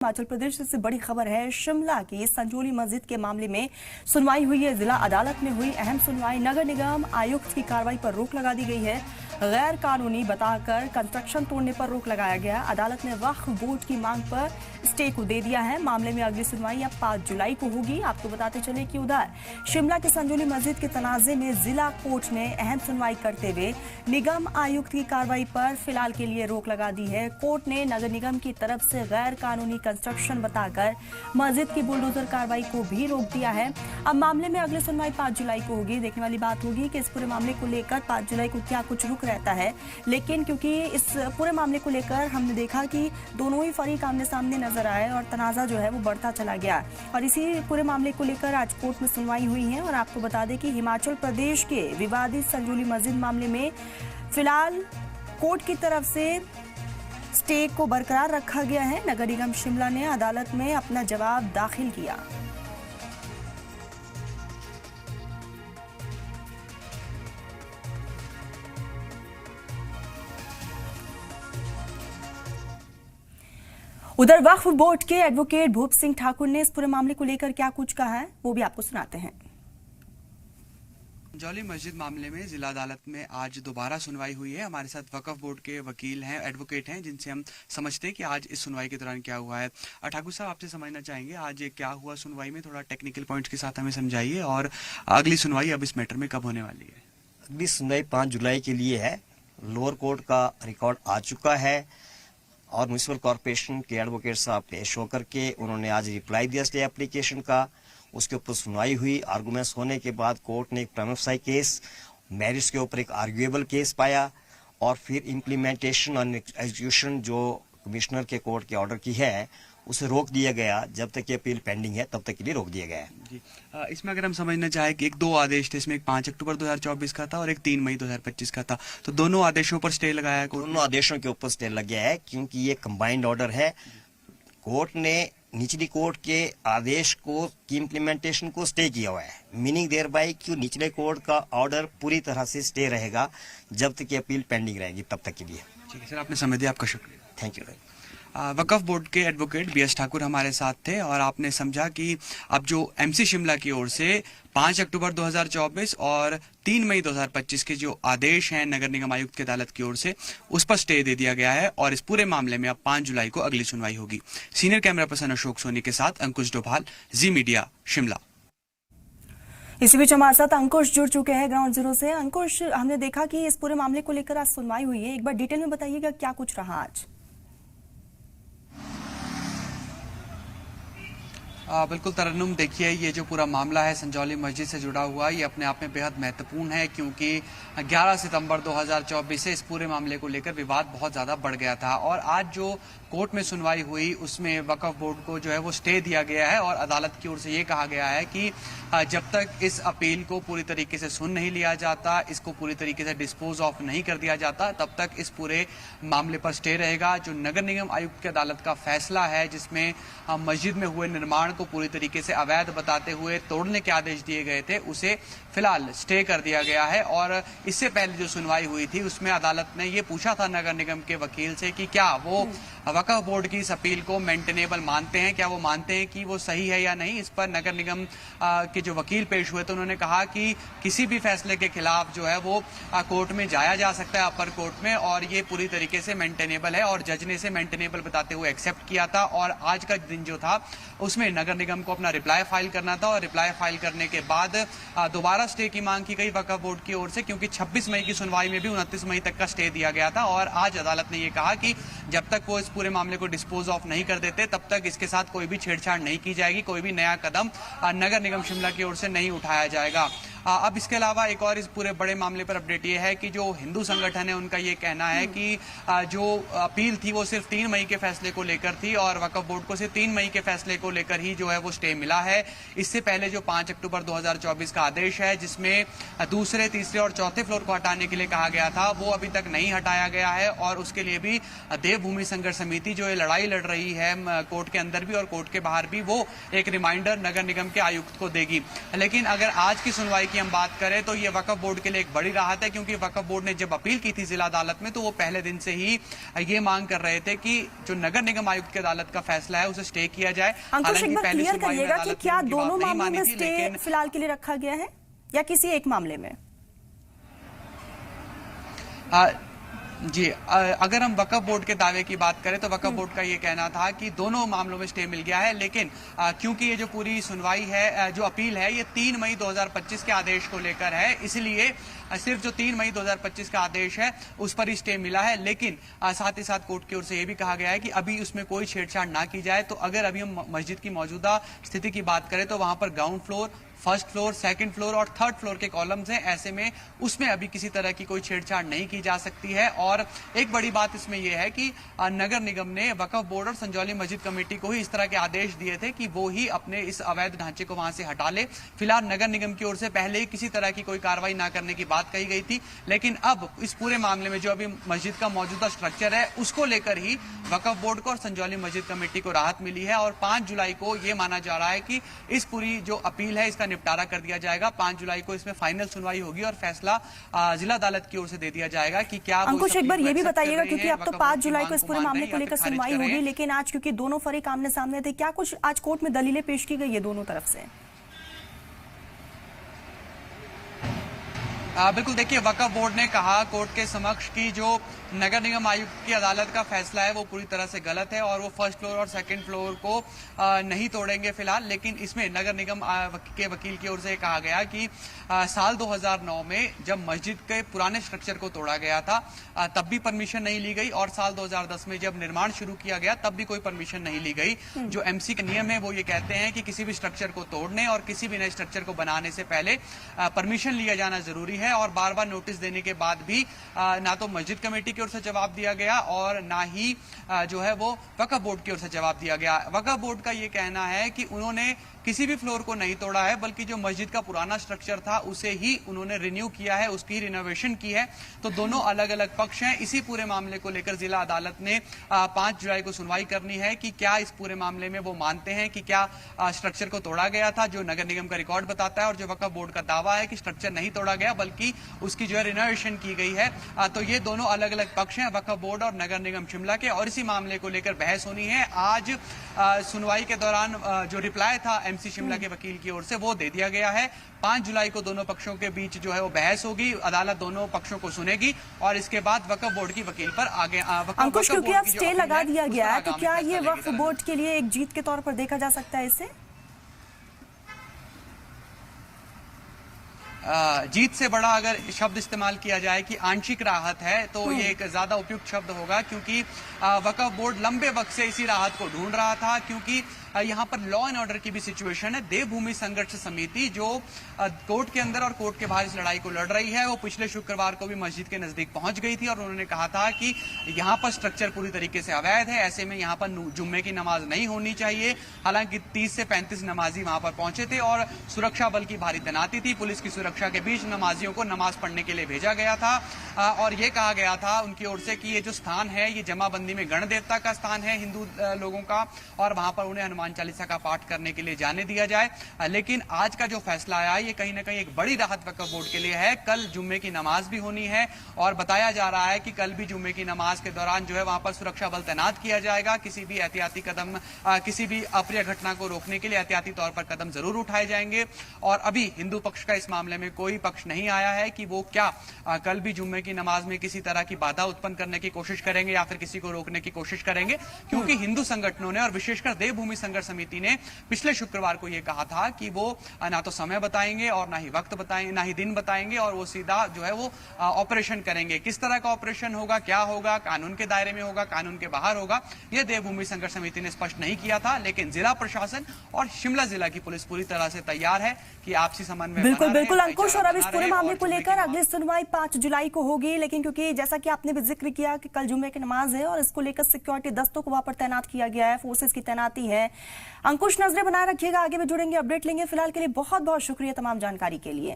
हिमाचल प्रदेश से बड़ी खबर है। शिमला की संजौली मस्जिद के मामले में सुनवाई हुई है। जिला अदालत में हुई अहम सुनवाई। नगर निगम आयुक्त की कार्रवाई पर रोक लगा दी गई है। गैर कानूनी बताकर कंस्ट्रक्शन तोड़ने पर रोक लगाया गया। अदालत ने वक्फ बोर्ड की मांग पर स्टे को दे दिया है। मामले में अगली सुनवाई अब 5 जुलाई को होगी। आपको बताते चले कि उधर शिमला के संजौली मस्जिद के तनाजे में जिला कोर्ट ने अहम सुनवाई करते हुए निगम आयुक्त की कार्रवाई पर फिलहाल के लिए रोक लगा दी है। कोर्ट ने नगर निगम की तरफ से गैर कानूनी कंस्ट्रक्शन बताकर मस्जिद की बुलडोजर कार्रवाई को भी रोक दिया है। अब मामले में अगली सुनवाई 5 जुलाई को होगी। देखने वाली बात होगी कि इस पूरे मामले को लेकर 5 जुलाई को क्या कुछ रुक रहता है, लेकिन क्योंकि इस पूरे मामले को लेकर हमने देखा कि दोनों ही फरीक आमने सामने नजर आए और तनाजा जो है वो बढ़ता चला गया और इसी पूरे मामले को लेकर आज कोर्ट में सुनवाई हुई है। और आपको बता दें कि हिमाचल प्रदेश के विवादित संजौली मस्जिद मामले में फिलहाल कोर्ट की तरफ से स्टे को बरकरार रखा गया है। नगर निगम शिमला ने अदालत में अपना जवाब दाखिल किया। उधर वक्फ बोर्ड के एडवोकेट भूप सिंह ठाकुर ने इस पूरे मामले को लेकर क्या कुछ कहा है, वो भी आपको सुनाते हैं। संजौली मस्जिद मामले में जिला अदालत में आज दोबारा सुनवाई हुई है। हमारे साथ वक्फ बोर्ड के वकील हैं, एडवोकेट हैं, जिनसे हम समझते हैं कि आज इस सुनवाई के दौरान क्या हुआ है। ठाकुर साहब, आपसे समझना चाहेंगे आज ये क्या हुआ सुनवाई में, थोड़ा टेक्निकल पॉइंट्स के साथ हमें समझाइए और अगली सुनवाई अब इस मैटर में कब होने वाली है? अगली सुनवाई 5 जुलाई के लिए है। लोअर कोर्ट का रिकॉर्ड आ चुका है और म्युनिसिपल कॉर्पोरेशन के एडवोकेट साहब पेश होकर के उन्होंने आज रिप्लाई दिया स्टे एप्लीकेशन का। उसके ऊपर सुनवाई हुई। आर्गुमेंट्स होने के बाद कोर्ट ने एक प्राइमा फेसी केस, मैरिट्स के ऊपर एक आर्ग्यूएबल केस पाया और फिर इम्प्लीमेंटेशन और एग्जीक्यूशन जो कमिश्नर के कोर्ट के ऑर्डर की है उसे रोक दिया गया। जब तक ये अपील पेंडिंग है तब तक के लिए रोक दिया गया है। जी, इसमें अगर हम समझना चाहें कि 2 आदेश थे, इसमें एक 5 अक्टूबर 2024 का था और एक 3 मई 2025 का था, तो दोनों आदेशों पर स्टे लगाया है कोर्ट? दोनों आदेशों के ऊपर स्टे लग गया है क्योंकि ये कंबाइंड ऑर्डर है। कोर्ट ने निचली कोर्ट के आदेश को की इम्प्लीमेंटेशन को स्टे किया हुआ है, मीनिंग देयर बाय कि निचले कोर्ट का ऑर्डर पूरी तरह से स्टे रहेगा जब तक ये अपील पेंडिंग रहेगी तब तक के लिए। ठीक है सर, आपने समय दिया, आपका शुक्रिया। Thank you. वक्फ बोर्ड के एडवोकेट बीएस ठाकुर हमारे साथ थे और आपने समझा कि अब जो एमसी शिमला की ओर से 5 अक्टूबर 2024 और 3 मई 2025 के जो आदेश हैं नगर निगम आयुक्त की अदालत की ओर से, उस पर स्टे दे दिया गया है और इस पूरे मामले में अब 5 जुलाई को अगली सुनवाई होगी। Senior camera person Ashok Soni के साथ अंकुश डोभाल, जी मीडिया, शिमला। इसी बीच हमारे साथ अंकुश जुड़ चुके हैं ग्राउंड जीरो से। अंकुश, हमने देखा कि इस पूरे मामले को लेकर आज सुनवाई हुई है, एक बार डिटेल में बताइएगा क्या कुछ रहा आज। बिल्कुल तरन्नुम, देखिए ये जो पूरा मामला है संजौली मस्जिद से जुड़ा हुआ, ये अपने आप में बेहद महत्वपूर्ण है क्योंकि 11 सितंबर 2024 से इस पूरे मामले को लेकर विवाद बहुत ज़्यादा बढ़ गया था और आज जो कोर्ट में सुनवाई हुई उसमें वक्फ बोर्ड को जो है वो स्टे दिया गया है और अदालत की ओर से ये कहा गया है कि जब तक इस अपील को पूरी तरीके से सुन नहीं लिया जाता, इसको पूरी तरीके से डिस्पोज ऑफ नहीं कर दिया जाता, तब तक इस पूरे मामले पर स्टे रहेगा। जो नगर निगम आयुक्त की अदालत का फैसला है जिसमें मस्जिद में हुए निर्माण को पूरी तरीके से अवैध बताते हुए तोड़ने के आदेश दिए गए थे, उसे फिलहाल स्टे कर दिया गया है। और इससे पहले जो सुनवाई हुई थी उसमें अदालत ने ये पूछा था नगर निगम के वकील से कि क्या वो वक्फ बोर्ड की इस अपील को मेंटेनेबल मानते हैं, क्या वो मानते हैं कि वो सही है या नहीं। इस पर नगर निगम के जो वकील पेश हुए थे उन्होंने कहा कि किसी भी फैसले के खिलाफ जो है वो कोर्ट में जाया जा सकता है, अपर कोर्ट में, और ये पूरी तरीके से मेंटेनेबल है और जज ने इसे मेंटेनेबल बताते हुए एक्सेप्ट किया था। और आज का दिन जो था उसमें नगर निगम को अपना रिप्लाई फाइल करना था और रिप्लाई फाइल करने के बाद दोबारा स्टे की मांग की गई वक्फ बोर्ड की ओर से, क्योंकि 26 मई की सुनवाई में भी 29 मई तक का स्टे दिया गया था। और आज अदालत ने यह कहा कि जब तक वो इस पूरे मामले को डिस्पोज ऑफ नहीं कर देते तब तक इसके साथ कोई भी छेड़छाड़ नहीं की जाएगी, कोई भी नया कदम नगर निगम शिमला की ओर से नहीं उठाया जाएगा। अब इसके अलावा एक और इस पूरे बड़े मामले पर अपडेट ये है कि जो हिंदू संगठन है उनका ये कहना है कि जो अपील थी वो सिर्फ 3 मई के फैसले को लेकर थी और वक्फ बोर्ड को सिर्फ 3 मई के फैसले को लेकर ही जो है वो स्टे मिला है। इससे पहले जो 5 अक्टूबर 2024 का आदेश है जिसमें दूसरे, तीसरे और चौथे फ्लोर को हटाने के लिए कहा गया था, वो अभी तक नहीं हटाया गया है और उसके लिए भी देवभूमि संघर्ष समिति जो ये लड़ाई लड़ रही है कोर्ट के अंदर भी और कोर्ट के बाहर भी, वो एक रिमाइंडर नगर निगम के आयुक्त को देगी। लेकिन अगर आज की सुनवाई की हम बात करें तो ये वक्फ बोर्ड के लिए एक बड़ी राहत है, क्योंकि वक्फ बोर्ड ने जब अपील की थी जिला अदालत में तो वो पहले दिन से ही ये मांग कर रहे थे कि जो नगर निगम आयुक्त की अदालत का फैसला है उसे स्टे किया जाए। अंकुश, एक बार क्लियर करिएगा कि क्या दोनों मामलों में मानी थी, स्टे लेकिन फिलहाल के लिए रखा गया है या किसी एक मामले में? जी, अगर हम वक्फ बोर्ड के दावे की बात करें तो वक्फ बोर्ड का ये कहना था कि दोनों मामलों में स्टे मिल गया है, लेकिन क्योंकि ये जो पूरी सुनवाई है, जो अपील है, ये 3 मई 2025 के आदेश को लेकर है, इसलिए सिर्फ जो 3 मई 2025 का आदेश है उस पर ही स्टे मिला है। लेकिन साथ ही साथ कोर्ट की ओर से ये भी कहा गया है कि अभी उसमें कोई छेड़छाड़ ना की जाए। तो अगर अभी हम मस्जिद की मौजूदा स्थिति की बात करें तो वहां पर ground floor, first floor, second floor और थर्ड फ्लोर के कॉलम्स हैं। ऐसे में उसमें अभी किसी तरह की कोई छेड़छाड़ नहीं की जा सकती है। और एक बड़ी बात इसमें यह है कि नगर निगम ने वक्फ बोर्ड और संजौली मस्जिद कमेटी को ही इस तरह के आदेश दिए थे कि वो ही अपने इस अवैध ढांचे को वहां से हटा ले। फिलहाल नगर निगम की ओर से पहले ही किसी तरह की कोई कार्रवाई ना करने की बात कही गई थी, लेकिन अब इस पूरे मामले में जो अभी मस्जिद का मौजूदा स्ट्रक्चर है उसको लेकर ही वक्फ बोर्ड को और संजौली मस्जिद कमेटी को राहत मिली है। और 5 जुलाई को यह माना जा रहा है कि इस पूरी जो अपील है इसका निपटारा कर दिया जाएगा। 5 जुलाई को इसमें फाइनल सुनवाई होगी और फैसला जिला अदालत की ओर से दे दिया जाएगा कि क्या। अंकुश, एक बार ये भी बताइएगा, क्योंकि अब तो 5 जुलाई को इस पूरे मामले को लेकर सुनवाई होगी, लेकिन आज क्योंकि दोनों फरीक आमने सामने थे, क्या कुछ आज कोर्ट में दलीलें पेश की गई है दोनों तरफ से? बिल्कुल, देखिए, वक्फ बोर्ड ने कहा कोर्ट के समक्ष कि जो नगर निगम आयुक्त की अदालत का फैसला है वो पूरी तरह से गलत है और वो फर्स्ट फ्लोर और सेकंड फ्लोर को नहीं तोड़ेंगे फिलहाल। लेकिन इसमें नगर निगम के वकील की ओर से कहा गया कि साल 2009 में जब मस्जिद के पुराने स्ट्रक्चर को तोड़ा गया था तब भी परमिशन नहीं ली गई, और साल 2010 में जब निर्माण शुरू किया गया तब भी कोई परमिशन नहीं ली गई। जो एमसी के नियम है वो ये कहते हैं कि किसी भी स्ट्रक्चर को तोड़ने और किसी भी नए स्ट्रक्चर को बनाने से पहले परमिशन लिया जाना जरूरी है। और बार बार नोटिस देने के बाद भी ना तो मस्जिद कमेटी की ओर से जवाब दिया गया और ना ही जो है वो वक्फ बोर्ड की ओर से जवाब दिया गया। वक्फ बोर्ड का ये कहना है कि उन्होंने किसी भी फ्लोर को नहीं तोड़ा है, बल्कि जो मस्जिद का पुराना स्ट्रक्चर था उसे ही उन्होंने रिन्यू किया है, उसकी रिनोवेशन की है। तो दोनों अलग अलग पक्ष हैं। इसी पूरे मामले को लेकर जिला अदालत ने 5 जुलाई को सुनवाई करनी है कि क्या इस पूरे मामले में वो मानते हैं कि क्या स्ट्रक्चर को तोड़ा गया था, जो नगर निगम का रिकॉर्ड बताता है, और जो वक्फ बोर्ड का दावा है कि स्ट्रक्चर नहीं तोड़ा गया बल्कि उसकी जो है रिनोवेशन की गई है। तो ये दोनों अलग अलग पक्ष हैं, वक्फ बोर्ड और नगर निगम शिमला के, और इसी मामले को लेकर बहस होनी है। आज सुनवाई के दौरान जो रिप्लाई था एमसी शिमला के वकील की ओर से वो दे दिया गया है। 5 जुलाई को दोनों पक्षों के बीच जो है वो बहस होगी, अदालत दोनों पक्षों को सुनेगी और इसके बाद वक्फ बोर्ड की वकील पर आगे अंकुश, क्योंकि अब स्टे लगा दिया गया है तो क्या ये वक्फ बोर्ड के लिए एक जीत के तौर पर देखा जा सकता है इसे? जीत से बड़ा अगर शब्द इस्तेमाल किया जाए कि आंशिक राहत है तो ये एक ज्यादा उपयुक्त शब्द होगा, क्योंकि वक्फ बोर्ड लंबे वक्त से इसी राहत को ढूंढ रहा था। क्योंकि यहाँ पर लॉ एंड ऑर्डर की भी सिचुएशन है। देवभूमि संघर्ष समिति जो कोर्ट के अंदर और कोर्ट के बाहर इस लड़ाई को लड़ रही है, वो पिछले शुक्रवार को भी मस्जिद के नजदीक पहुंच गई थी और उन्होंने कहा था कि यहाँ पर स्ट्रक्चर पूरी तरीके से अवैध है, ऐसे में यहाँ पर जुम्मे की नमाज नहीं होनी चाहिए। हालांकि 30 से 35 नमाजी वहां पर पहुंचे थे और सुरक्षा बल की भारी तैनाती थी। पुलिस की सुरक्षा के बीच नमाजियों को नमाज पढ़ने के लिए भेजा गया था और ये कहा गया था उनकी ओर से कि ये जो स्थान है ये जमाबंदी में गण देवता का स्थान है हिंदू लोगों का, और वहां पर उन्हें हनुमान चालीसा का पाठ करने के लिए जाने दिया जाए। लेकिन आज का जो फैसला आया ये कहीं ना कहीं एक बड़ी राहत वक्फ बोर्ड के लिए है। कल जुम्मे की नमाज भी होनी है और बताया जा रहा है कि कल भी जुम्मे की नमाज के दौरान जो है वहां पर सुरक्षा बल तैनात किया जाएगा। किसी भी एहतियाती कदम, किसी भी अप्रिय घटना को रोकने के लिए एहतियाती तौर पर कदम जरूर उठाए जाएंगे। और अभी हिंदू पक्ष का इस मामले में कोई पक्ष नहीं आया है कि वो क्या कल भी जुम्मे की नमाज में किसी तरह की बाधा उत्पन्न करने की कोशिश करेंगे या फिर किसी को रोकने की कोशिश करेंगे, क्योंकि हिंदू संगठनों ने और विशेषकर देवभूमि संघर्ष समिति ने पिछले शुक्रवार को यह कहा था कि वो ना तो समय बताएंगे और ना ही वक्त बताएंगे, ना ही दिन बताएंगे, और वो सीधा जो है वो ऑपरेशन करेंगे। किस तरह का ऑपरेशन होगा, क्या होगा, कानून के दायरे में होगा, कानून के बाहर होगा, यह देवभूमि संघर्ष समिति ने स्पष्ट नहीं किया था। लेकिन जिला प्रशासन और शिमला जिला की पुलिस पूरी तरह से तैयार है कि आपसी समन्वय। बिल्कुल बिल्कुल अंकुश, और अब इस पूरे मामले को लेकर अगली सुनवाई 5 जुलाई को होगी। लेकिन क्योंकि जैसा कि आपने भी जिक्र किया कि कल जुम्मे की नमाज है और इसको लेकर सिक्योरिटी दस्तों को वहां पर तैनात किया गया है, फोर्सेस की तैनाती है। अंकुश, नजरें बनाए रखिएगा, आगे भी जुड़ेंगे, अपडेट लेंगे। फिलहाल के लिए बहुत बहुत शुक्रिया तमाम जानकारी के लिए।